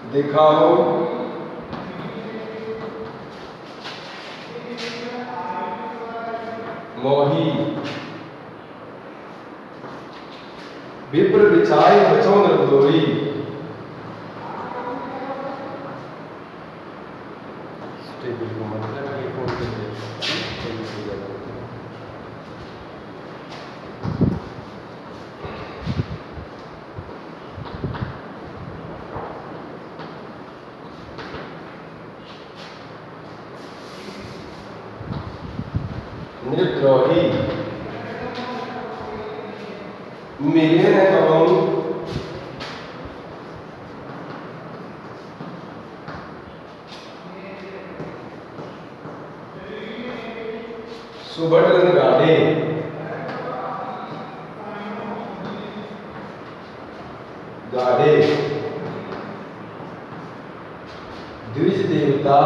दिखाओ मोही विप्र बिछाई बचो नरदोई। निर्द्रोही मिले न कहूं सुबह रंग गाढ़े गाढ़े द्विज देवता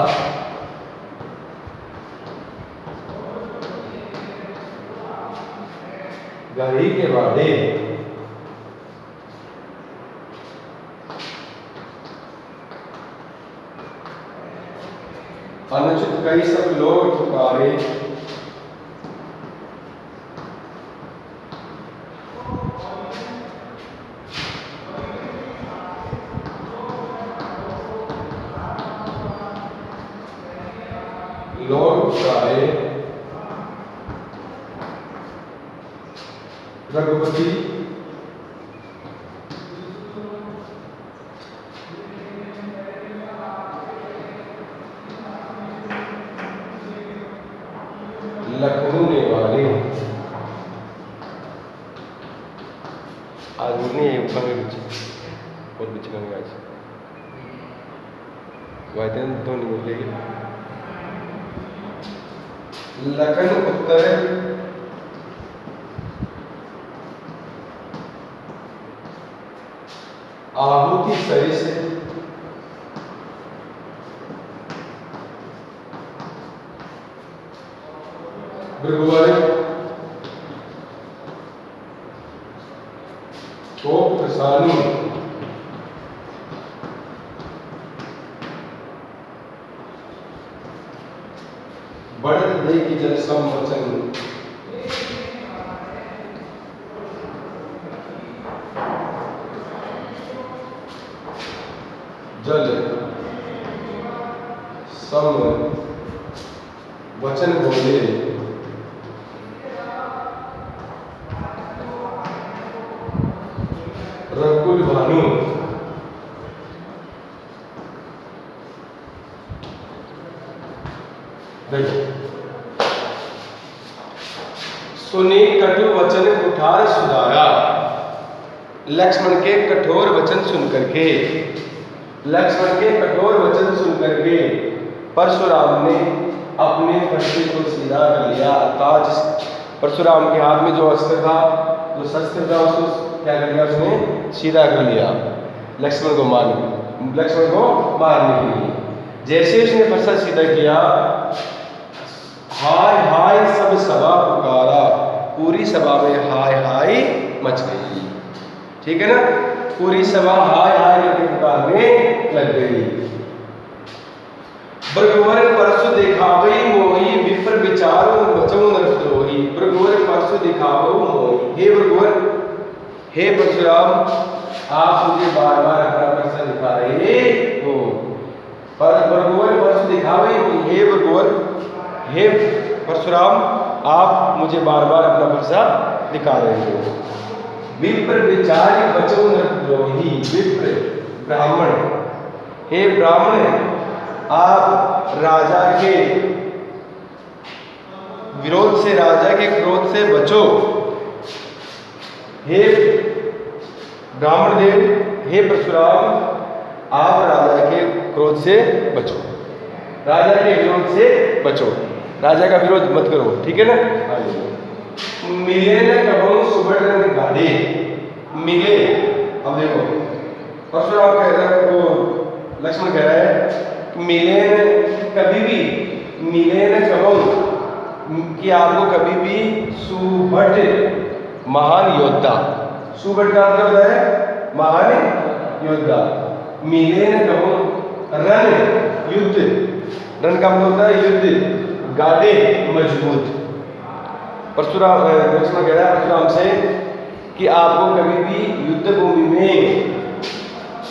गढ़ी के बाड़े अनुचित कई सब लोग पुकारे लोग पुकारे रघुपति लखनऊ ने वाले आदमी ऊपर में और बिछना गाइस वायदन तो नहीं मिलेगी। लखन उत्तर आहुति सही से भृगुवर को प्रसानी बढ़त दे की जल संवचन जल सम वचन बोले रघुकुल भानु देखो सुनी कटु वचन कुठार सुधारा। लक्ष्मण के कठोर वचन सुनकर के परशुराम ने अपने फरसे को सीधा कर लिया। ताज परशुराम के हाथ में जो अस्त्र था, जो शस्त्र था, उसको क्या कर लिया, उसने सीधा कर लिया लक्ष्मण को मारने के लिए। जैसे उसने फरसा सीधा किया, हाय हाय सब सभा पुकारा, पूरी सभा में हाय हाय मच गई। ठीक है ना, पूरी सभा हाय हाय करके पुकारने लग गई। भृगुवर परसु दिखावई मोही विप्र विचारो बचो नरद्रोही। भृगुवर परसु दिखावो मोही। हे भृगुवर, हे परशुराम, आप मुझे बार बार अपना परसा दिखा रहे हो। पर भृगुवर परसु दिखावई मोही। हे भृगुवर, हे परशुराम, आप मुझे बार बार अपना परसा दिखा रहे हो। विप्र विचारी बचो नरद्रोही। विप्र ब्राह्मण, हे ब्राह्मण, आप राजा के विरोध से, राजा के क्रोध से बचो। हे ब्राह्मण देव, हे परशुराम, आप राजा के क्रोध से बचो, राजा के विरोध से बचो, राजा का विरोध मत करो। ठीक है ना। मिले न कहो सुबह रंग गाढ़े। मिले, अब देखो परशुराम कह रहा है, वो लक्ष्मण कह रहा है मिले कभी भी, मिले न कहो कि आपको कभी भी सुभट महान योद्धा, सुभट का मतलब है महान योद्धा, मिले न कहो रन युद्ध, रन का मतलब होता है युद्ध, गाड़े मजबूत। परशुराम कृष्ण कह रहा है परशुराम से कि आपको कभी भी युद्ध भूमि में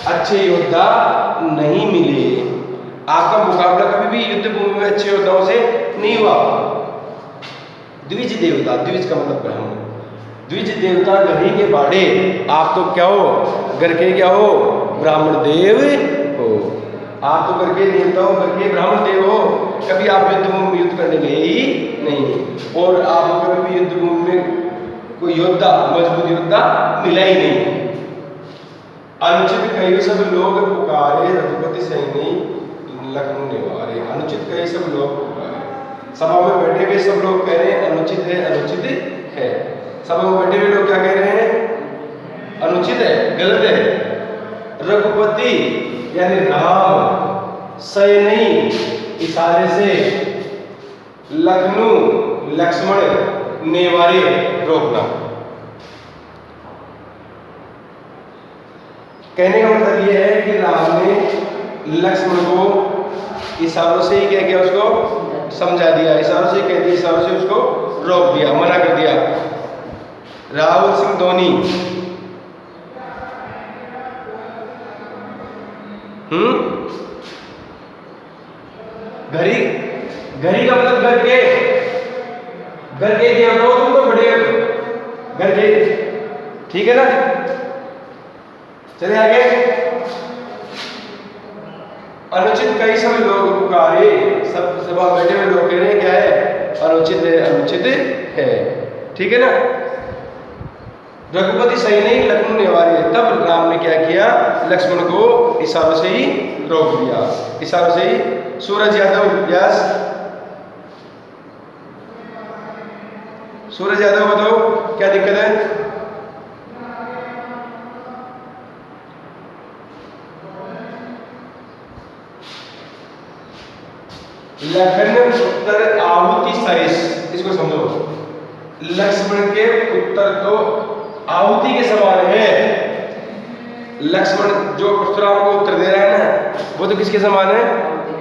अच्छे योद्धा नहीं मिले, आपका मुकाबला कभी भी युद्ध भूमि में अच्छे योद्धाओं से नहीं हुआ। द्विज देवता, द्विज का मतलब ब्राह्मण, द्विज देवता गढ़ी के बाड़े, आप तो क्या हो, घर के क्या हो, ब्राह्मण देव हो, आप तो घर के देवता हो, घर के ब्राह्मण देव हो, कभी आप युद्ध भूमि में युद्ध करने गए ही नहीं, और आपको कभी भी युद्ध भूमि में कोई योद्धा, मजबूत योद्धा मिला ही नहीं। अनुचित कई सब लोग पुकारे, रघुपति सैनी लखनऊ निवारे। अनुचित कई सब लोग पुकारे, सभा में बैठे हुए सब लोग कह रहे हैं अनुचित है, अनुचित है। सभा में बैठे हुए लोग क्या कह रहे हैं, अनुचित है, गलत है। रघुपति यानी राम, सैनी इशारे से, लखनऊ लक्ष्मण, नेवारे रोकना। कहने का मतलब यह है कि राम ने लक्ष्मण को इशारों से ही क्या किया, उसको समझा दिया, इशारों से कह दिया, इशारों से उसको रोक दिया, मना कर दिया। राहुल सिंह धोनी, घरी, घरी का मतलब घर के, घर के देवता हो तुम तो बड़े घर के, ठीक है ना। चलिए आगे। अनुचित कई सब लोग पुकारे, सब सभा बैठे हुए लोग कह रहे हैं क्या है, अनुचित है, अनुचित है, ठीक है ना। रघुपति सैनी लखनऊ निवारे, तब राम ने क्या किया, लक्ष्मण को इशारों से ही रोक दिया, इशारों से ही। सूरज यादव व्यास, सूरज यादव बताओ क्या दिक्कत है। लखन उत्तर आहुति सहिष, इसको समझो, लक्ष्मण के उत्तर तो आहुति के समान है। लक्ष्मण जो परशुराम को उत्तर दे रहा है ना, वो तो किसके समान है,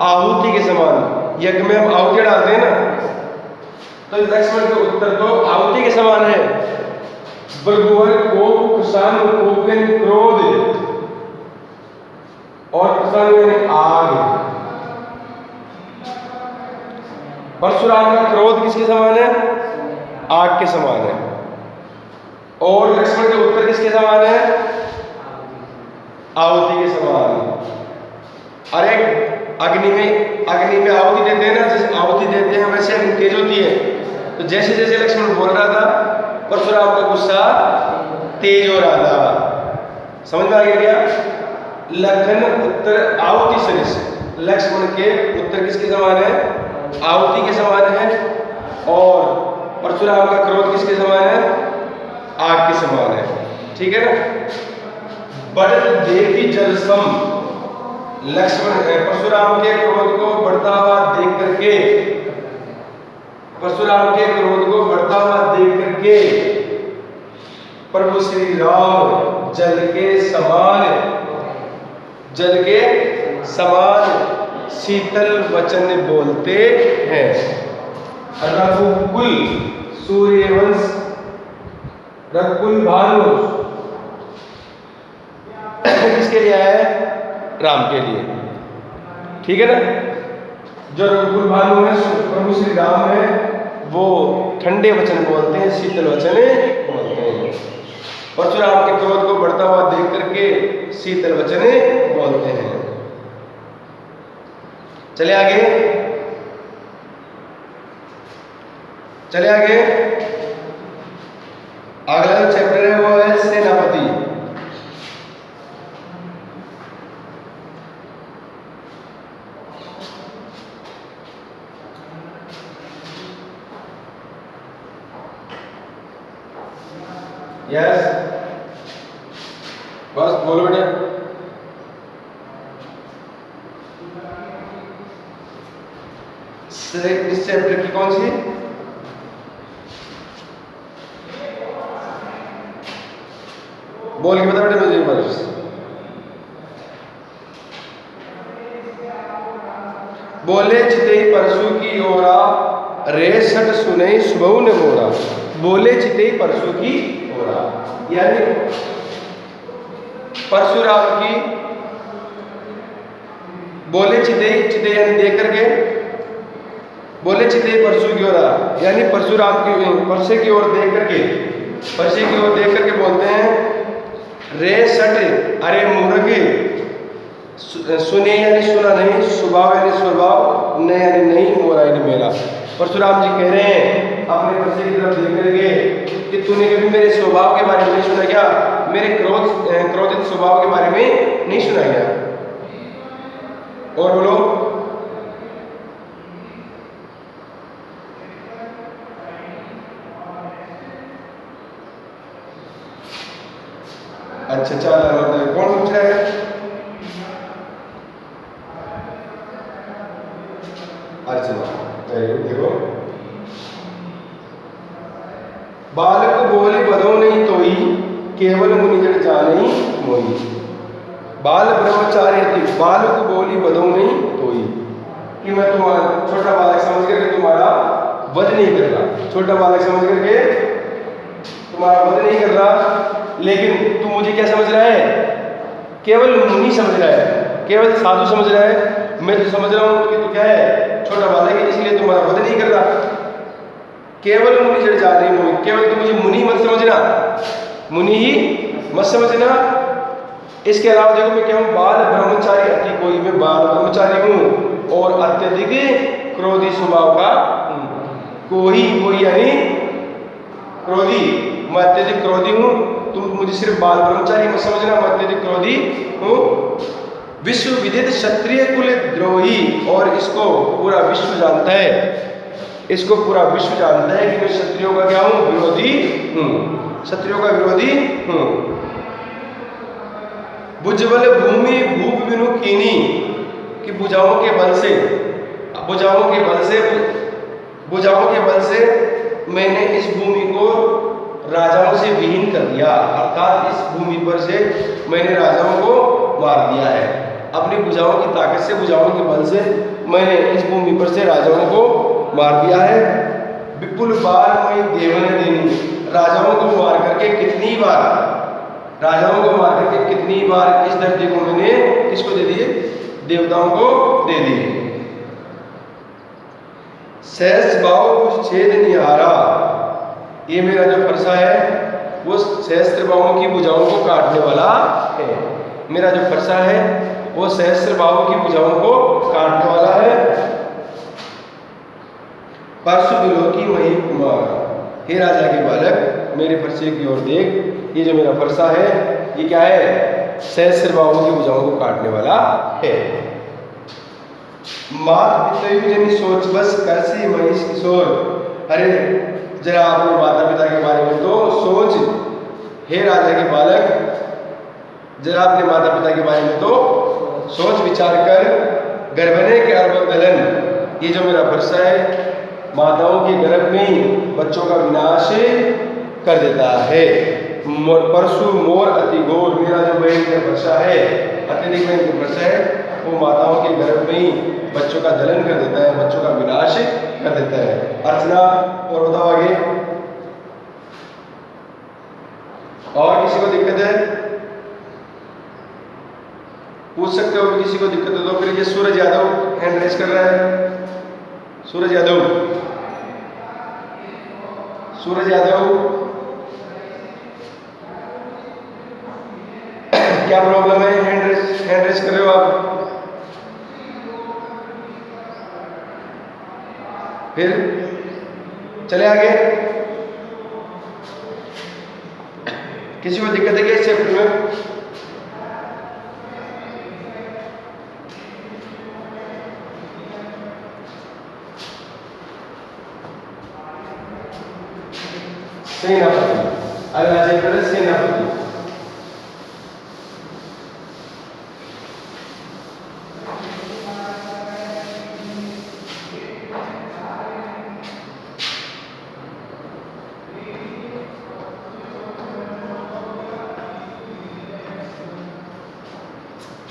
आहुति के समान। यज्ञ में हम आहुति डालते हैं ना, तो लक्ष्मण के उत्तर तो आहुति के समान है। बरगुवर कोप कुशान कोपन क्रोध, और कुशान यानी आग। परशुराम का क्रोध किसके समान है, आग के समान है। और लक्ष्मण के उत्तर किसके समान है, आहुति के समान। अरे अग्नि में आहुति देते हैं ना, जैसे आहुति देते हैं वैसे अग्नि तेज होती है। तो जैसे जैसे लक्ष्मण बोल रहा था, परशुराम का गुस्सा तेज हो रहा था। समझ में आ गया क्या। लखन उत्तर आहुति सरिस, लक्ष्मण के उत्तर किसके समान है, आहुति के समान है। और परशुराम का क्रोध किसके समान है, आग के समान है, ठीक है ना। बढ़त देखी जलसम, लक्ष्मण परशुराम के क्रोध को बढ़ता हुआ देख करके, परशुराम के क्रोध को बढ़ता हुआ देख करके प्रभु श्री राम जल के समान शीतल वचन बोलते हैं। रघुकुल सूर्यवंश, रघुकुल भानु किसके लिए है, राम के लिए, ठीक है ना। जो रघुकुल भानु है, प्रभु श्री राम है, वो ठंडे वचन बोलते हैं, शीतल वचन बोलते हैं। परशुराम के क्रोध को बढ़ता हुआ देख करके शीतल वचन बोलते हैं। चले आगे, चले आगे। अगला जो चैप्टर है वो है सेनापति। यस, बस बोलो बेटा। इस चैप्टर की कौन सी, बोल के बता बेटा मुझे एक बार। बोले चिते परसु की ओरा, रे सट सुने सुबह ने मोरा। बोले चिते परसु की ओरा, यानी परशुराम की बोले चिते, चिते यानी देख करके, बोले चिते परसु की ओर, यानी परशुराम की परसे की ओर देख करके, परसे की ओर देख करके बोलते हैं रे सट, अरे मूर्ख, सुने यानी सुना नहीं, स्वभाव यानी स्वभाव, न यानी नहीं, मोरा यानी मेरा। परशुराम जी कह रहे हैं अपने परसे की तरफ देख करके कि तूने कभी मेरे स्वभाव के बारे में नहीं सुना क्या, मेरे क्रोधित स्वभाव के बारे में नहीं सुना क्या। और बोलो, अच्छा चल, कौन पूछ रहा है? देखो, बालक बोली बदो नहीं तोई, केवल मुनि जड़ जाने मोई। बाल ब्रह्मचारी थी, बालक बोली बदो नहीं तोई, कि मैं तुम्हारा छोटा बालक समझ करके तुम्हारा वध नहीं कर रहा, छोटा बालक समझ करके तुम्हारा वध नहीं कर रहा, लेकिन तू मुझे क्या समझ रहा है? केवल मुनि समझ रहा है, केवल साधु समझ रहा है। मैं तो समझ रहा हूँ कि तू क्या है, छोटा बालक है, इसलिए तुम्हारा वध नहीं कर रहा। केवल मुनि जड़ जा रही मोहि, केवल तू मुझे मुनि मत समझना, मुनि ही मत समझना। इसके अलावा देखो मैं क्या हूँ, बाल ब्रह्मचारी अति कोई, मैं बाल ब्रह्मचारी हूँ और अत्यधिक क्रोधी स्वभाव का कोई, कोई यानी क्रोधी, मैं अत्यधिक क्रोधी हूँ। तुम मुझे सिर्फ बाल ब्रह्मचारी मत समझना, मैं अत्यधिक क्रोधी हूँ। विश्व विदित क्षत्रिय कुल द्रोही, और इसको पूरा विश्व जानता है, इसको पूरा विश्व जानता है कि मैं क्षत्रियों का क्या हूँ, विरोधी हूँ, क्षत्रियों का विरोधी हूँ। भुजबल भूमि भूप बिनु कीनी, कि भुजाओं के बल से, भुजाओं के बल से, भुजाओं के बल से मैंने इस भूमि को राजाओं से विहीन कर दिया, अर्थात इस भूमि पर से मैंने राजाओं को मार दिया है। अपनी भुजाओं की ताकत से, भुजाओं के बल से मैंने इस भूमि पर से राजाओं को मार दिया है। विपुल बार मैं देवन देनी, राजाओं को मार करके कितनी बार, राजाओं को मार करके कितनी बार इस धरती को मैंने किसको दे दिए, देवताओं को दे दिए। सहस्त्र भाव कुछ छेद निहारा, ये मेरा जो फरसा है वो सहस्त्र भावों की भुजाओं को काटने वाला है। मेरा जो फरसा है वो सहस्त्र भावों की भुजाओं को काटने वाला है। परसु बिलोकी मही कुमार, हे राजा के बालक मेरे फरसे की ओर देख, ये जो मेरा फरसा है ये क्या है, सहस्त्र भावों की भुजाओं को काटने वाला है। मात पिता जनी सोच बस करसी महिष किशोर, अरे जरा अपने माता पिता के बारे में तो सोच, हे राजा के बालक जरा अपने माता पिता के बारे में तो सोच विचार कर। गर्भने के अर्भ दलन, ये जो मेरा फरसा है माताओं के गर्भ में ही बच्चों का विनाश कर देता है। परशु मोर अति घोर, मेरा जो भयंकर फरसा है, अत्यधिक भयंकर फरसा है, वो माताओं के गर्भ में ही बच्चों का दलन कर देता है, बच्चों का विनाश कर देता है। अर्चना और बताओ आगे, और किसी को दिक्कत है पूछ सकते हो, किसी को दिक्कत है तो फिर। ये सूरज यादव हैंड रेस कर रहा है, सूरज यादव, सूरज यादव क्या प्रॉब्लम है, हैंड रेस कर रहे हो आप? फिर चले आगे, किसी को दिक्कत है क्या इस चैप्टर में? सेनापति, अगला चैप्टर है सेनापति।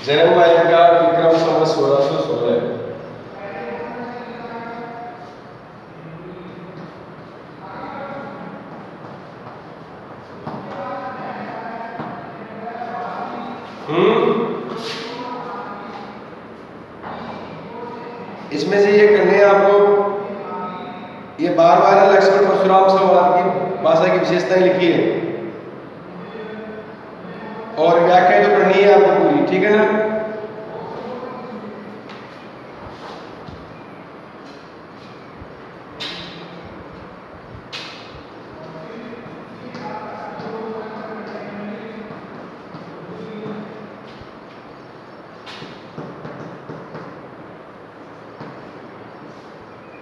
जन्म आएगा विक्रम संवत 1616। इसमें से ये करने हैं आपको, ये बार बार लक्ष्मण परशुराम संवाद की भाषा की विशेषताएं लिखी है और व्याख्या तो पढ़नी है आपको पूरी, ठीक है ना।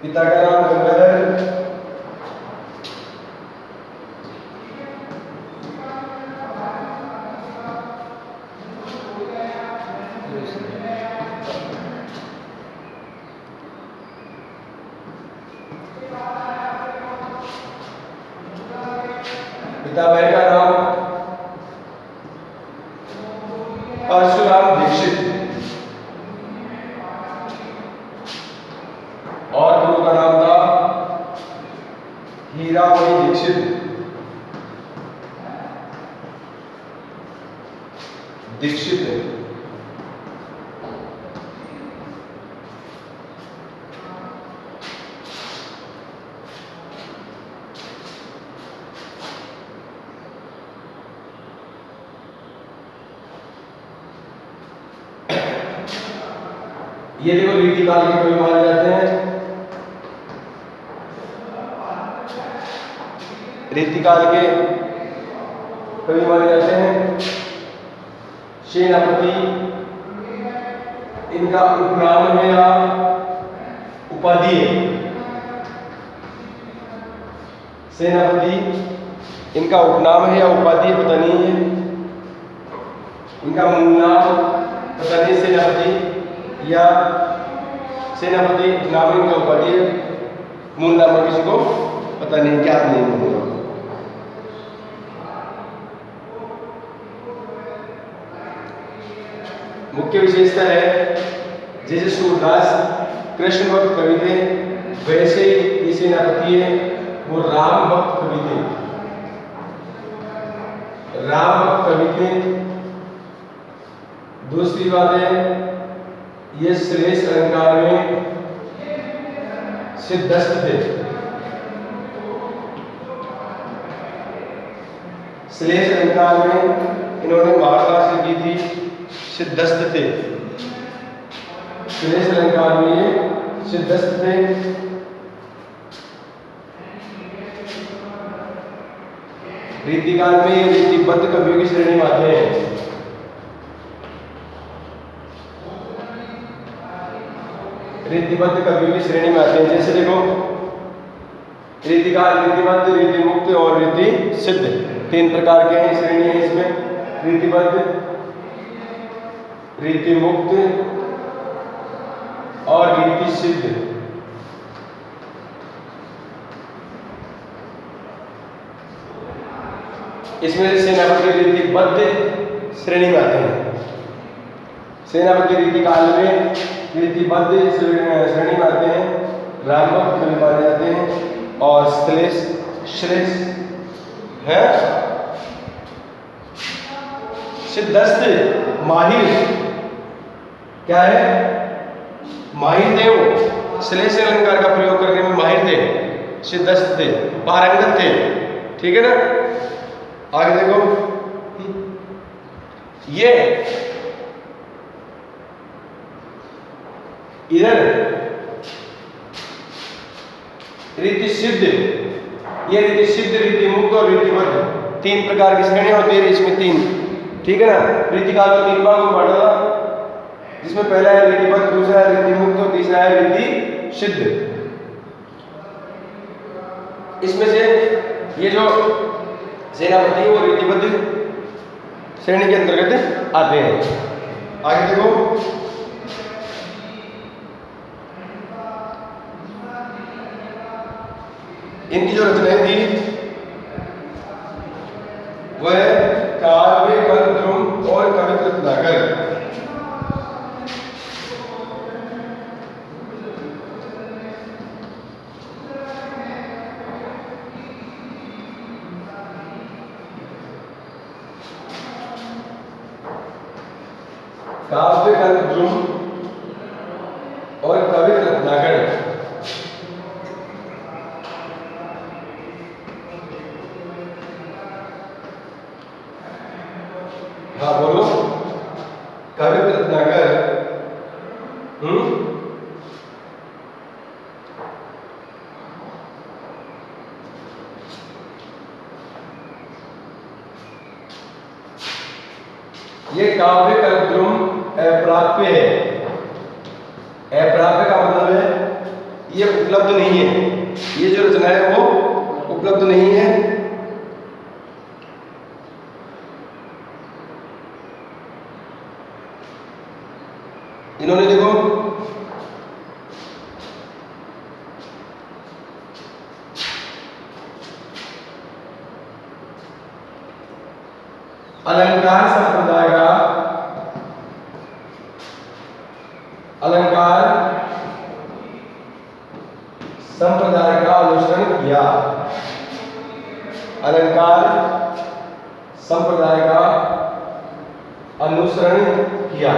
पिता का नाम गंगाधर, पितामह का नाम परशुराम दीक्षित और गुरु का नाम था हीरामणि दीक्षित। ये देखो रीतिकाल के कवि माने जाते हैं, रीतिकाल के कवि माने जाते हैं। सेनापति इनका उपनाम है या उपाधि है। सेनापति इनका उपनाम है या उपाधि है, पता नहीं है। इनका मूल नाम पता नहीं, सेनापति या सेनापति नाम इनका उपाधि है, मूल नाम किसी को पता नहीं, क्या नहीं होगा। मुख्य विशेषता है जैसे सूरदास कृष्ण भक्त कवि थे, वैसे ही सेनापति है वो राम भक्त कवि थे, राम भक्त कवि थे। दूसरी बात है ये श्रेष्ठ अलंकार में सिद्धस्त थे। श्रेष्ठ अलंकार में इन्होंने महारत हासिल की थी, सिद्धस्त थे। श्रेष्ठ अलंकार में ये सिद्धस्त थे। रीतिकाल में ये रीतिबद्ध कवियों की श्रेणी में आते हैं। रीतिबद्ध कवियों की श्रेणी में आते हैं, जैसे देखो रीतिकाल, रीतिबद्ध, रीतिमुक्त और रीति सिद्ध, तीन प्रकार के हैं श्रेणी है इसमें। रीतिबद्ध, रीतिमुक्त और रीति सिद्ध। इसमें से सेनापति रीतिबद्ध श्रेणी में आते हैं। सेनापति रीतिकाल में रीतिबद्ध श्रेणी में आते हैं, रामभक्त कवि माने जाते हैं और श्रेष्ठ है सिद्धस्त माहिर, क्या है माहिर थे, वो श्लेष अलंकार का प्रयोग करने में माहिर थे, सिद्धस्त थे, पारंगत थे, ठीक है ना। आगे देखो ये इधर रीति सिद्ध, ये रीति सिद्ध, रीति मुक्त और रीतिबद्ध, तीन प्रकार की श्रेणियां होती है इसमें, तीन, ठीक है ना। रीतिकाल को तीन भागों में बांटा था, जिसमें पहला है रीतिबद्ध, दूसरा है रीतिमुक्त और तीसरा है रीति सिद्ध। इसमें से ये जो सेनापति वो रीतिबद्ध श्रेणी के अंतर्गत आते हैं। आगे देखो इनकी जो रचनाएं थी वह काव्य, गद्य और कविता रत्नाकर। काव्य कल्पद्रुम और कवि रत्नाकर। हाँ बोलो, कवि रत्नाकर। ये काव्य कल्पद्रुम अप्राप्य है। अप्राप्य का मतलब है ये उपलब्ध नहीं है, ये जो रचना है वो उपलब्ध नहीं है। इन्होंने देखो अलंकार संप्रदाय का अनुसरण किया। अलंकार संप्रदाय का अनुसरण किया।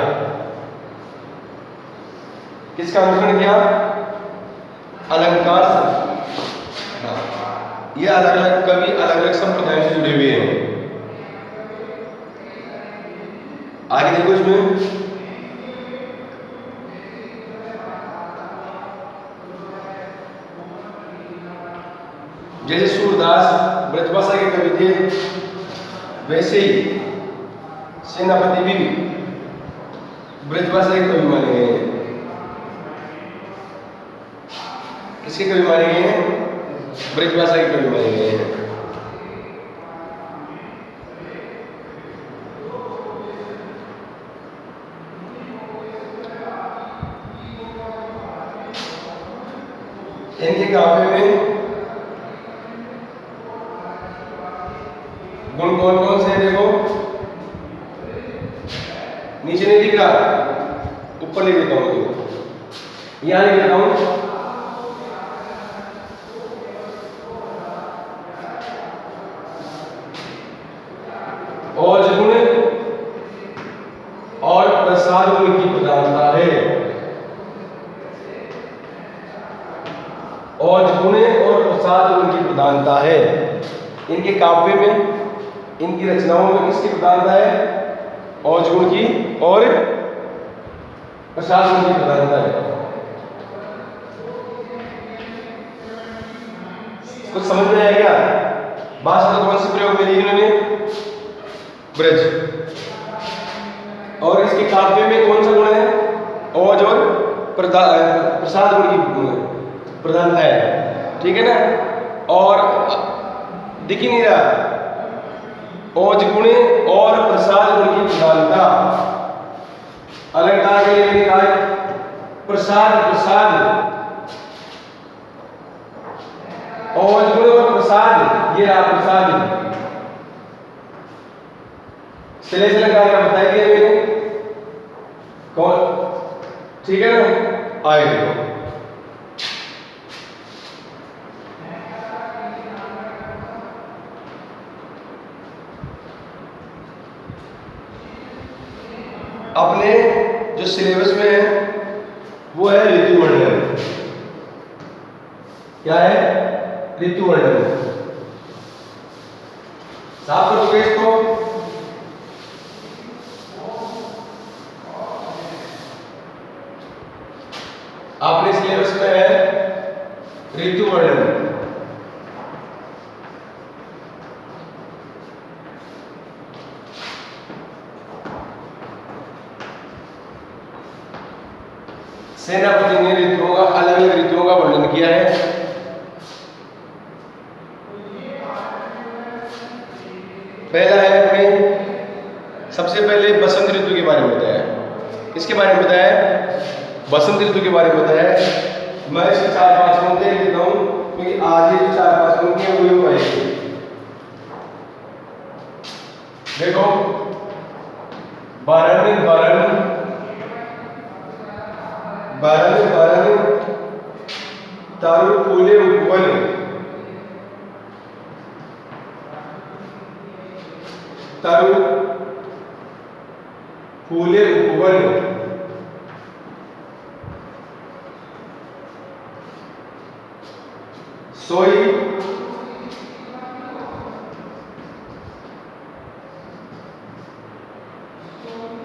किसका अनुसरण किया? अलंकार। ये अलग अलग कवि अलग अलग संप्रदायों से जुड़े हुए हैं। आगे देखो इसमें जैसे सूरदास ब्रजभाषा के कवि थे, वैसे ही सेनापति भी ब्रजभाषा के कवि माने गए हैं। किसके कवि माने गए हैं? ब्रजभाषा के कवि माने गए हैं। इनके काव्य में गुण कौन कौन से हैं? देखो नीचे नहीं दिख रहा, ऊपर लिख देता हूं, यहां लिख देता हूं। औज गुण और प्रसाद गुण की प्रधानता है। औज गुण और प्रसाद गुण की प्रधानता है। इनके काव्य में, इनकी रचनाओं में किसकी प्रधानता है? औज गुण की और प्रसाद गुण की प्रधानता है। कुछ समझ में आया क्या? भाषा तो कौन से प्रयोग में ली इन्होंने? ब्रज। और इसके काव्य में कौन सा गुण है? औज और प्रसाद गुण की प्रधानता है। ठीक है ना? और दिख ही नहीं रहा, औज गुण और प्रसाद गुण की प्रधानता। अलंकार के लिए मैंने कहा प्रसाद, औज गुण और प्रसाद, ये रहा प्रसाद। श्लेष अलंकार का बताया दिया मैंने कौन, ठीक है ना? आगे देखो अपने जो सिलेबस में है वो है ऋतु वर्णन। क्या है? ऋतु वर्णन। साफ कर दोगे इसको? अपने सिलेबस में है ऋतु वर्णन। सेनापति ने ऋतुओं का, अलग अलग ऋतुओं का वर्णन किया है। पहला है अपने, सबसे पहले बसंत ऋतु के बारे में बताया। किसके बारे में बताया? बसंत ऋतु के बारे में बताया। मैं इसके 4-5 पंक्ति लिख देता हूं क्योंकि आज ये 4-5 पंक्ति है वो पढ़ेंगे। देखो, बरन बरन बरन बरन तारु फूले उपवन, तारु फूले उपवन, सोई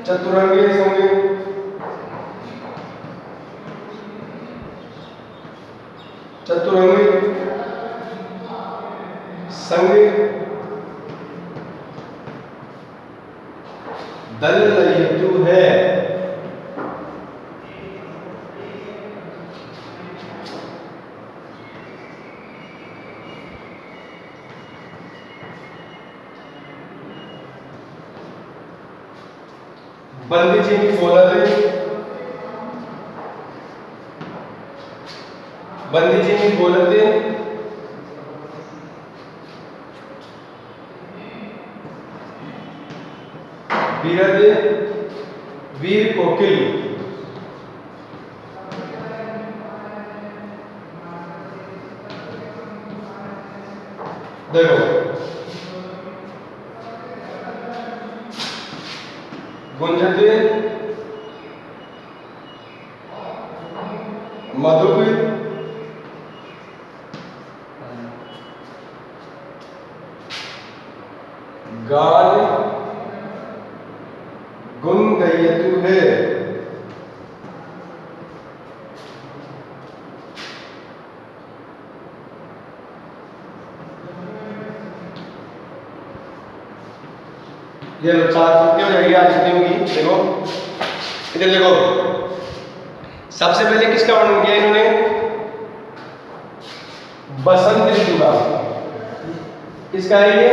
चतुरंगे संगे, चतुरंगे संगे दलयतु है, बंदी चीनी बोलते, बंदी चीनी बोलते, बिरद वीर कोकिल, देखो गुंजते मधुर, गान गुंगयतु है, ये चार छुट्टी हो जाएगी, आज छुट्टी होगी। देखो इधर देखो, सबसे पहले किसका वर्णन किया इन्होंने? बसंत ऋतु का। किसका है ये?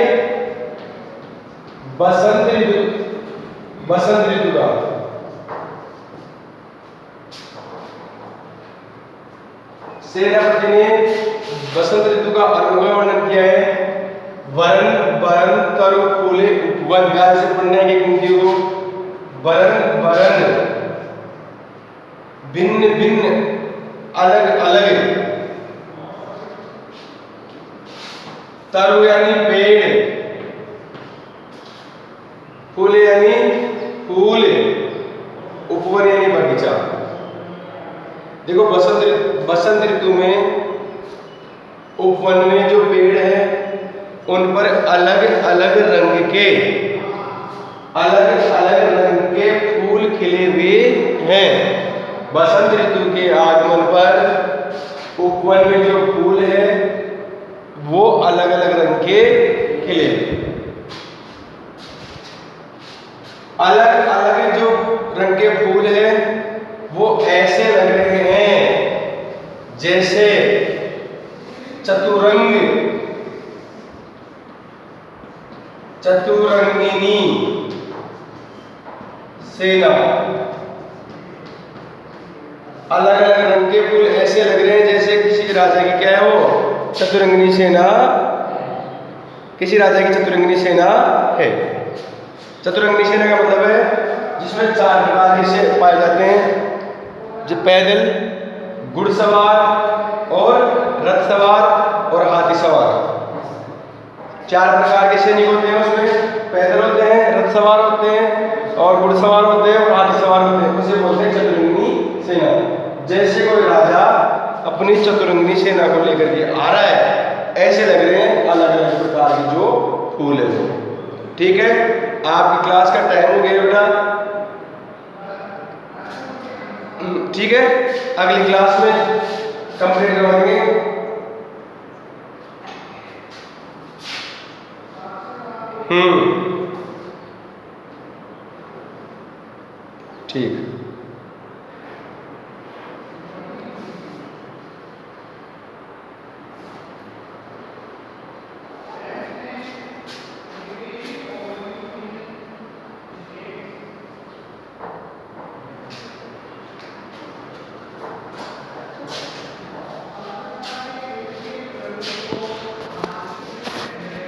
बसंत ऋतु, बसंत ऋतु का। सेनापति ने बसंत ऋतु का वर्णन किया है। वरण वरण तरु फूले उपवन, ध्यान से पढ़ना है कि पंक्तियों को। वरण वरण भिन्न भिन्न अलग अलग, तरु यानी पेड़, फूले यानी फूल, उपवन यानी बगीचा। देखो बसंत ऋतु में उपवन में जो पेड़ है उन पर अलग अलग रंग के फूल खिले हुए हैं। बसंत ऋतु के आगमन पर उपवन में जो फूल है वो अलग अलग रंग के खिले, अलग अलग जो रंग के फूल है वो ऐसे लग रहे हैं जैसे चतुरंगिनी सेना। अलग अलग रंग के फूल ऐसे लग रहे हैं जैसे किसी राजा की, क्या है वो? चतुरंगिनी सेना, किसी राजा की चतुरंगिनी सेना है। चतुरंगिनी सेना का मतलब है जिसमें 4 प्रकार के सैनिक पाए जाते हैं, जो पैदल, घुड़सवार और रथ सवार और हाथी सवार। 4 प्रकार के सैनिक होते हैं उसमें, पैदल होते हैं, रथ सवार होते हैं और घुड़सवार होते हैं और हाथी सवार होते हैं। उसे बोलते हैं चतुरंगिनी सेना। जैसे कोई राजा अपनी चतुरंगिनी सेना को लेकर के आ रहा है, ऐसे लग रहे हैं अलग अलग प्रकार के जो फूल है वो। ठीक है, आपकी क्लास का टाइम हो गया बेटा। ठीक है, अगली क्लास में कंप्लीट करवाएंगे। ठीक।